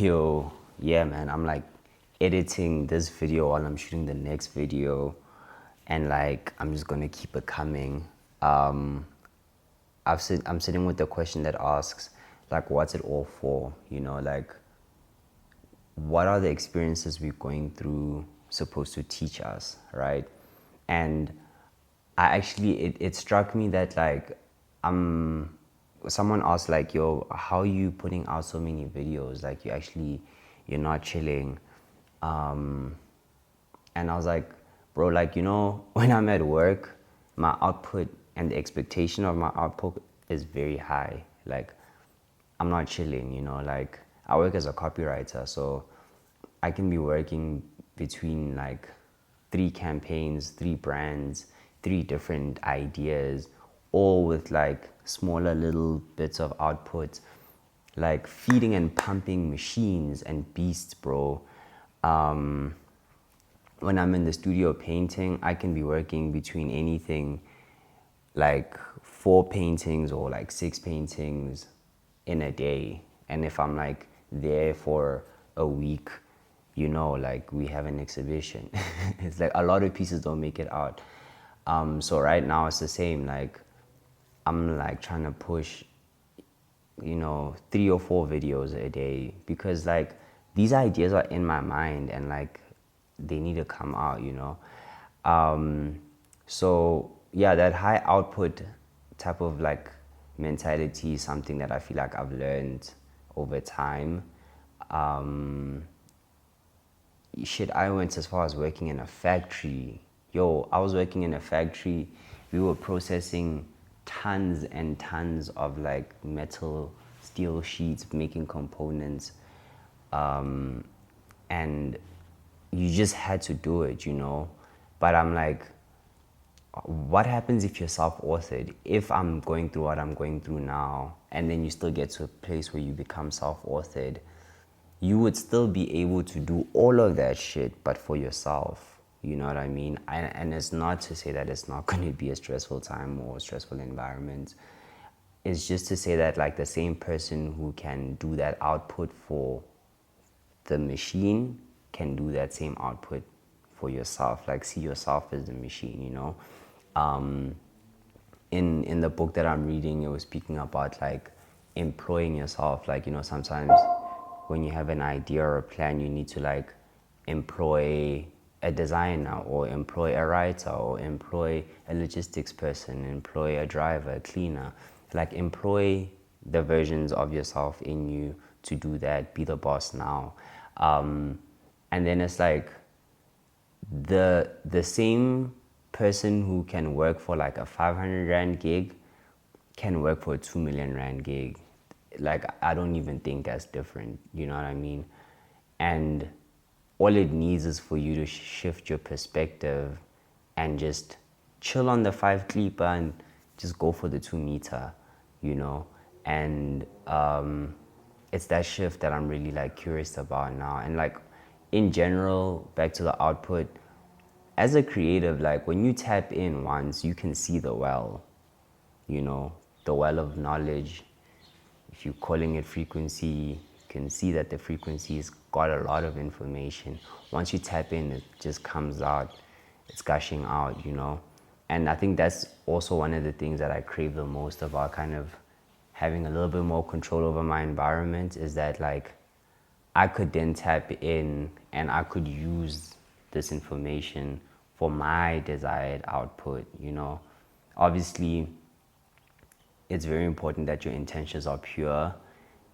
Yo, yeah, man, I'm like editing this video while I'm shooting the next video, and like I'm just gonna keep it coming. Um, I'm sitting with the question that asks, like, what's it all for? You know, like, what are the experiences we're going through supposed to teach us, right? And it struck me that like someone asked like, yo, how are you putting out so many videos? Like you're not chilling. And I was like, bro, like, when I'm at work, my output and the expectation of my output is very high. Like, I'm not chilling, like, I work as a copywriter, so I can be working between like 3 campaigns, 3 brands, 3 different ideas, all with like smaller little bits of output, like feeding and pumping machines and beasts, bro. When I'm in the studio painting, I can be working between anything like 4 paintings or like 6 paintings in a day. And if I'm like there for a week, like we have an exhibition. It's like a lot of pieces don't make it out. So right now it's the same. Like I'm like trying to push 3 or 4 videos a day because like these ideas are in my mind and like they need to come out. So yeah, that high output type of like mentality is something that I feel like I've learned over time. I went as far as working in a factory. Yo, I was working in a factory. We were processing tons and tons of like metal, steel sheets, making components. And you just had to do it. But I'm like, what happens if you're self-authored? If I'm going through what I'm going through now, and then you still get to a place where you become self-authored, you would still be able to do all of that shit, but for yourself. You know what I mean? And it's not to say that it's not going to be a stressful time or a stressful environment. It's just to say that like the same person who can do that output for the machine can do that same output for yourself. Like see yourself as the machine. In the book that I'm reading, it was speaking about like employing yourself. Like, sometimes when you have an idea or a plan, you need to like employ a designer or employ a writer or employ a logistics person, employ a driver, a cleaner. Like employ the versions of yourself in you to do that. Be the boss now. And then it's like the same person who can work for like a 500 rand gig can work for a 2 million rand gig. Like I don't even think that's different. You know what I mean? And all it needs is for you to shift your perspective and just chill on the 5 clipper and just go for the 2 meter. And it's that shift that I'm really like curious about now. And like in general, back to the output, as a creative, like when you tap in once, you can see the well, the well of knowledge. If you're calling it frequency, you can see that the frequency's got a lot of information. Once you tap in, it just comes out, it's gushing out. And I think that's also one of the things that I crave the most about kind of having a little bit more control over my environment, is that like I could then tap in and I could use this information for my desired output. Obviously, it's very important that your intentions are pure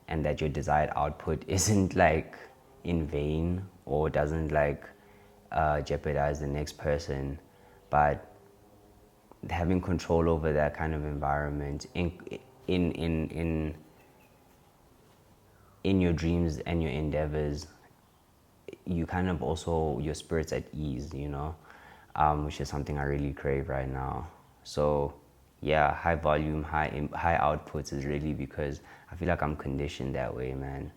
and that your desired output isn't like in vain or doesn't like jeopardize the next person. But having control over that kind of environment in your dreams and your endeavors, you kind of also, your spirit's at ease, which is something I really crave right now. So yeah, high volume, high outputs is really because I feel like I'm conditioned that way, man.